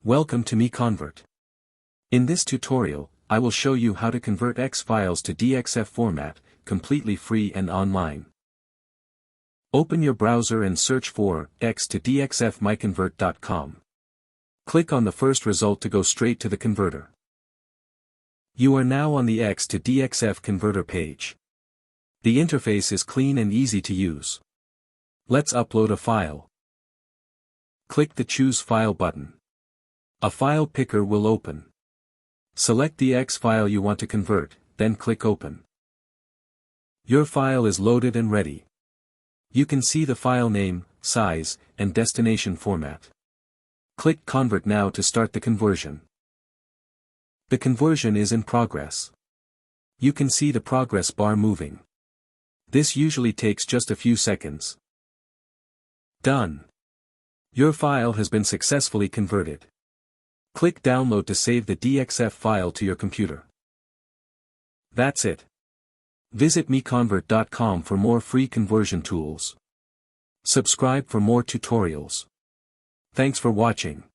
Welcome to MiConvert. In this tutorial, I will show you how to convert X files to DXF format, completely free and online. Open your browser and search for X to DXF MiConvert.com. Click on the first result to go straight to the converter. You are now on the X to DXF converter page. The interface is clean and easy to use. Let's upload a file. Click the Choose File button. A file picker will open. Select the X file you want to convert, then click Open. Your file is loaded and ready. You can see the file name, size, and destination format. Click Convert now to start the conversion. The conversion is in progress. You can see the progress bar moving. This usually takes just a few seconds. Done. Your file has been successfully converted. Click Download to save the DXF file to your computer. That's it. Visit MiConvert.com for more free conversion tools. Subscribe for more tutorials. Thanks for watching.